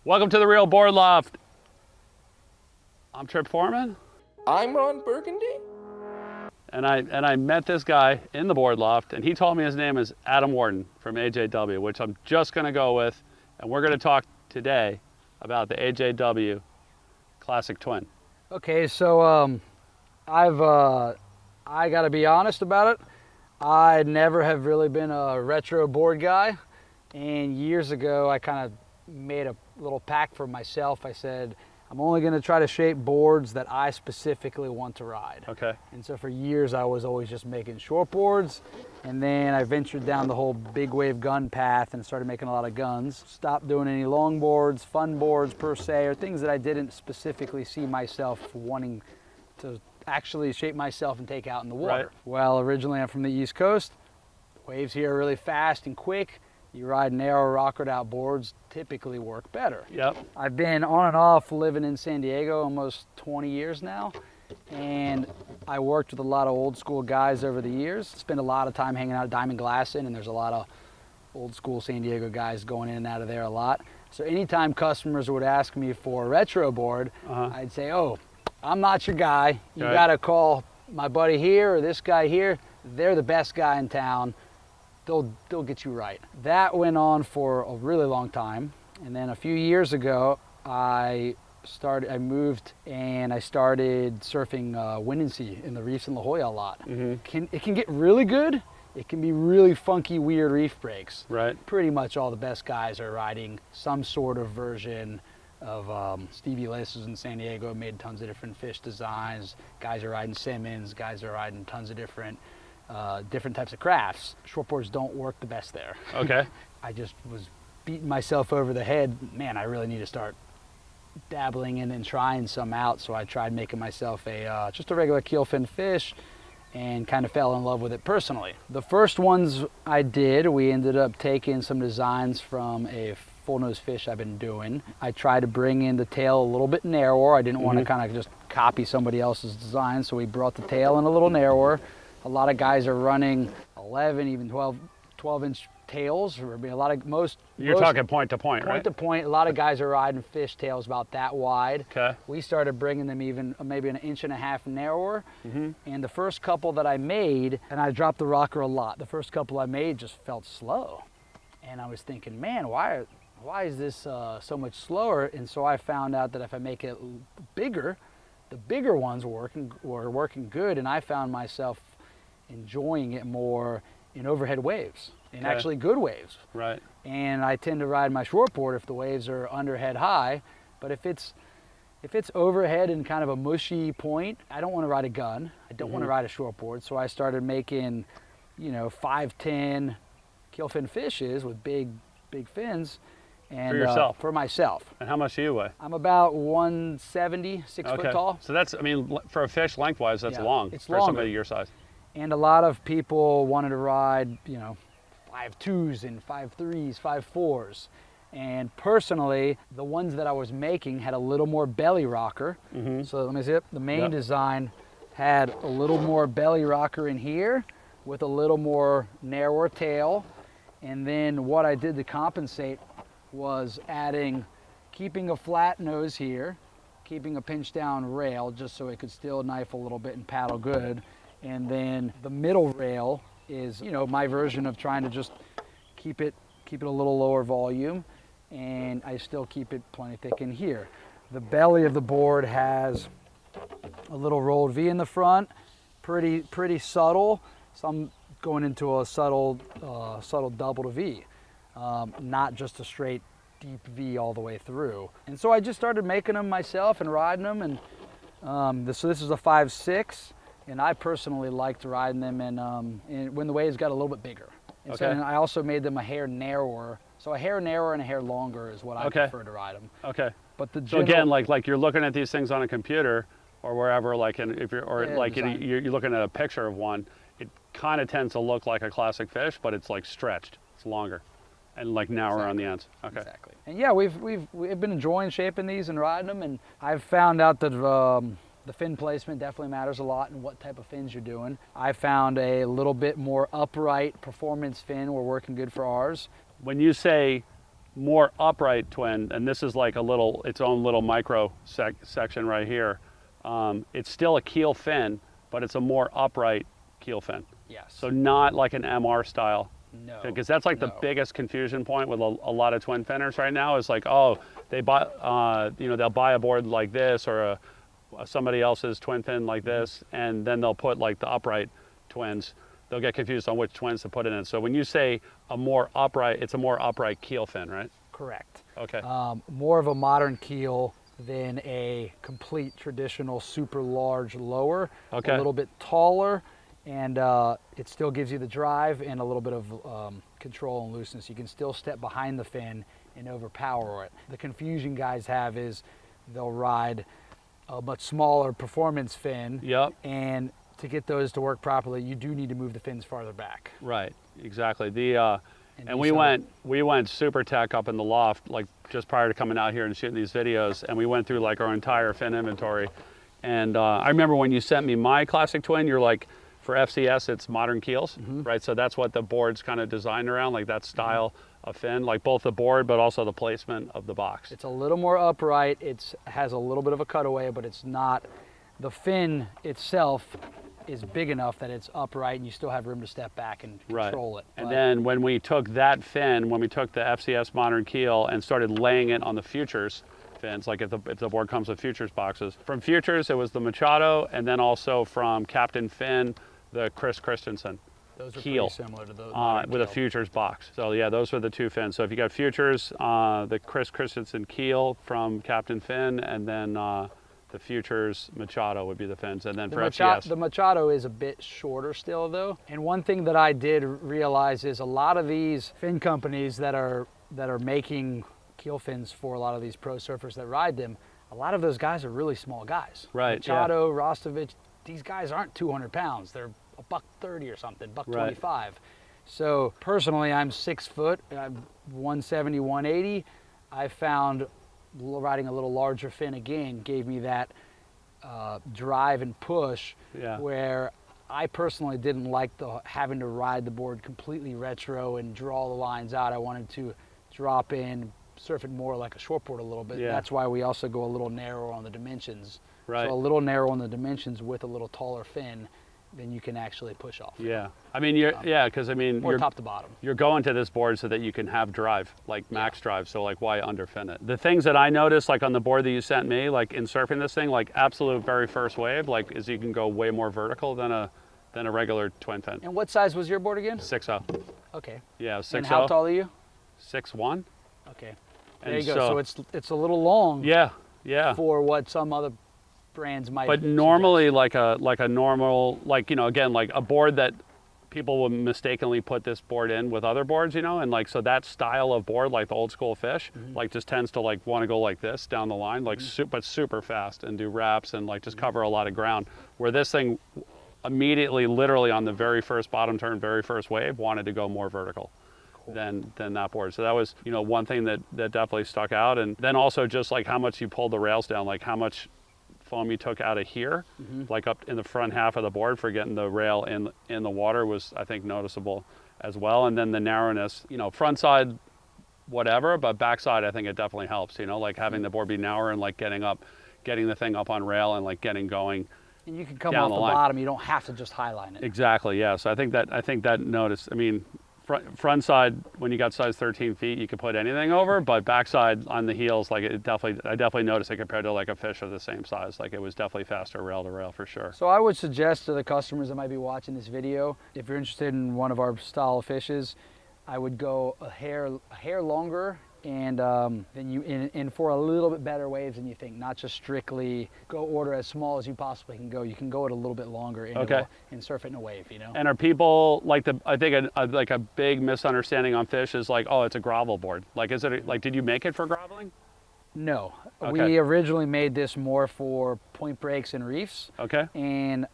Welcome to the Real Board Loft. I'm Trip Forman. I'm Ron Burgundy. And I met this guy in the board loft, and he told me his name is Adam Warden from AJW, which I'm just going to go with. And we're going to talk today about the AJW Classic Twin. Okay, so I got to be honest about it. I never have really been a retro board guy, and years ago I kind of made a little pact for myself. I said, I'm only going to try to shape boards that I specifically want to ride. Okay. And so for years I was always just making short boards, and then I ventured down the whole big wave gun path and started making a lot of guns. Stopped doing any long boards, fun boards per se, or things that I didn't specifically see myself wanting to actually shape myself and take out in the water. Right. Well, originally I'm from the East Coast. Waves here are really fast and quick. You ride narrow rockered out boards, typically work better. Yep. I've been on and off living in San Diego almost 20 years now, and I worked with a lot of old school guys over the years. Spent a lot of time hanging out at Diamond Glassing, and there's a lot of old school San Diego guys going in and out of there a lot. So anytime customers would ask me for a retro board, I'd say, oh, I'm not your guy. You Okay. gotta call my buddy here or this guy here. They're the best guy in town. They'll get you right. That went on for a really long time, and then a few years ago I moved and I started surfing wind and sea in the reefs in La Jolla a lot. It can get really good. It can be really funky, weird reef breaks. Right. Pretty much all the best guys are riding some sort of version of Stevie Laces in San Diego. Made tons of different fish designs. Guys are riding Simmons. Guys are riding tons of different types of crafts. Shortboards don't work the best there. Okay. I just was beating myself over the head. Man, I really need to start dabbling in and trying some out. So I tried making myself just a regular keelfin fish and kind of fell in love with it personally. The first ones I did, we ended up taking some designs from a full nose fish I've been doing. I tried to bring in the tail a little bit narrower. I didn't want to kind of just copy somebody else's design, so we brought the tail in a little narrower. A lot of guys are running 11, even 12-inch tails. Or You're talking point to point, right? Point to point. A lot of guys are riding fish tails about that wide. Okay. We started bringing them even maybe an inch and a half narrower. And the first couple that I made, and I dropped the rocker a lot, the first couple I made just felt slow. And I was thinking, man, why is this so much slower? And so I found out that if I make it bigger, the bigger ones were working good, and I found myself enjoying it more in overhead waves, and actually good waves. Right. And I tend to ride my shortboard if the waves are underhead high, but if it's overhead in kind of a mushy point, I don't want to ride a gun. I don't want to ride a shortboard, so I started making, 5'10" keelfin fishes with big fins. And, For yourself? For myself. And how much do you weigh? I'm about 170, 6 foot tall. So that's, for a fish lengthwise, that's Yeah, long it's for longer. somebody your size. And a lot of people wanted to ride, 5'2s and 5'3s, 5'4s. And personally, the ones that I was making had a little more belly rocker. So let me see it. The main design had a little more belly rocker in here with a little more narrower tail. And then what I did to compensate was keeping a flat nose here, keeping a pinch down rail just so it could still knife a little bit and paddle good. And then the middle rail is, my version of trying to just keep it a little lower volume, and I still keep it plenty thick in here. The belly of the board has a little rolled V in the front, pretty subtle. Some going into a subtle double to V, not just a straight deep V all the way through. And so I just started making them myself and riding them, and so this is a 5'6". And I personally liked riding them and when the waves got a little bit bigger. And so I also made them a hair narrower. So a hair narrower and a hair longer is what I prefer to ride them. Okay. But So again, like you're looking at these things on a computer or wherever, you're looking at a picture of one, it kind of tends to look like a classic fish, but it's like stretched. It's longer and like narrower on the ends. Okay. Exactly. And yeah, we've been enjoying shaping these and riding them, and I've found out that the fin placement definitely matters a lot in what type of fins you're doing. I found a little bit more upright performance fin were working good for ours. When you say more upright twin, and this is like its own little micro section right here. It's still a keel fin, but it's a more upright keel fin. Yes. So not like an MR style. No. Because that's like the no. biggest confusion point with a lot of twin finners right now is like, oh, they buy, they'll buy a board like this or somebody else's twin fin like this, and then they'll put like the upright twins. They'll get confused on which twins to put in it. So when you say a more upright, it's a more upright keel fin, right? Correct. Okay. More of a modern keel than a complete traditional super large lower. Okay. A little bit taller, and it still gives you the drive and a little bit of control and looseness. You can still step behind the fin and overpower it. The confusion guys have is they'll ride a much smaller performance fin. Yep. And to get those to work properly, you do need to move the fins farther back. Right. Exactly. And we these went super tech up in the loft, like just prior to coming out here and shooting these videos, and we went through like our entire fin inventory. And I remember when you sent me my classic twin, you're like, for FCS, it's modern keels, right? So that's what the board's kind of designed around, like that style of fin, like both the board, but also the placement of the box. It's a little more upright. It has a little bit of a cutaway, but it's not, the fin itself is big enough that it's upright and you still have room to step back and control it. And then when we took that fin, when we took the FCS modern keel and started laying it on the Futures fins, like if the board comes with Futures boxes. From Futures, it was the Machado, and then also from Captain Fin, the Chris Christensen. Those are keel, pretty similar to those. With a Futures box. So yeah, those were the two fins. So if you got Futures, the Chris Christensen keel from Captain Fin, and then the Futures Machado would be the fins, and then for FCS. The Machado is a bit shorter still though. And one thing that I did realize is a lot of these fin companies that are making keel fins for a lot of these pro surfers that ride them, a lot of those guys are really small guys. Right. Machado, Rostovich, these guys aren't 200 pounds. They're $130 or something, $125. So personally, I'm 6 foot, I'm 170, 180. I found riding a little larger fin again gave me that drive and push, where I personally didn't like having to ride the board completely retro and draw the lines out. I wanted to drop in, surf it more like a shortboard a little bit. Yeah. That's why we also go a little narrower on the dimensions. Right. So a little narrow on the dimensions with a little taller fin, then you can actually push off. Yeah, I mean, because I mean, more top to bottom. You're going to this board so that you can have drive, like max drive. So like, why underfin it? The things that I noticed, like on the board that you sent me, like in surfing this thing, like absolute very first wave, like is you can go way more vertical than a regular twin fin. And what size was your board again? 6.0. Okay. Yeah, 6.0. And how tall are you? 6'1". Okay. And there you go. So it's a little long. Yeah, yeah. For what some other brands might. But normally, like a normal, like, you know, again, like a board that people will mistakenly put this board in with other boards, you know, and like, so that style of board, like the old school fish, like just tends to like want to go like this down the line, like but super fast and do wraps and like just cover a lot of ground, where this thing immediately, literally on the very first bottom turn, very first wave, wanted to go more vertical. Than that board. So that was, you know, one thing that definitely stuck out. And then also just like how much you pulled the rails down, like how much foam you took out of here, like up in the front half of the board for getting the rail in the water was, I think, noticeable as well. And then the narrowness, you know, front side, whatever, but backside, I think it definitely helps, you know, like having the board be narrower and like getting the thing up on rail and like getting going. And you can come off the bottom, you don't have to just highline it. Exactly, yeah. So I think that notice, I mean, front side, when you got size 13 feet, you could put anything over, but backside on the heels, like I definitely noticed it compared to like a fish of the same size. Like it was definitely faster rail to rail for sure. So I would suggest to the customers that might be watching this video, if you're interested in one of our style of fishes, I would go a hair longer, and then in for a little bit better waves than you think. Not just strictly go order as small as you possibly can go. You can go it a little bit longer and surf it in a wave, you know. And are people like I think like a big misunderstanding on fish is like, oh, it's a grovel board. Like, is it like, did you make it for groveling? No, Okay. We originally made this more for point breaks and reefs. Okay. And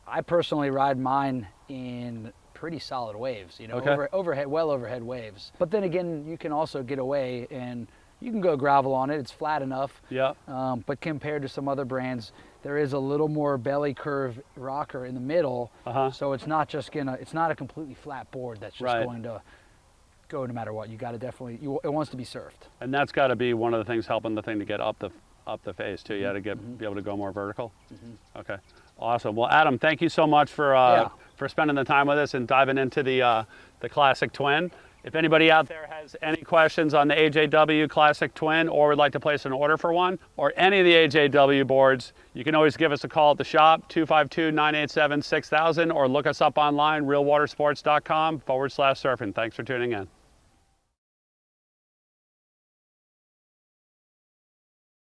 I personally ride mine in pretty solid waves, you know, well overhead waves. But then again, you can also get away and you can go gravel on it. It's flat enough. Yeah. But compared to some other brands, there is a little more belly curve rocker in the middle. So it's not just it's not a completely flat board that's just going to go no matter what. You got to definitely, it wants to be surfed. And that's got to be one of the things helping the thing to get up the face too. You got to be able to go more vertical. Okay, awesome. Well, Adam, thank you so much for spending the time with us and diving into the Classic Twin. If anybody out there has any questions on the AJW Classic Twin or would like to place an order for one or any of the AJW boards, you can always give us a call at the shop, 252-987-6000, or look us up online, realwatersports.com/surfing. Thanks for tuning in.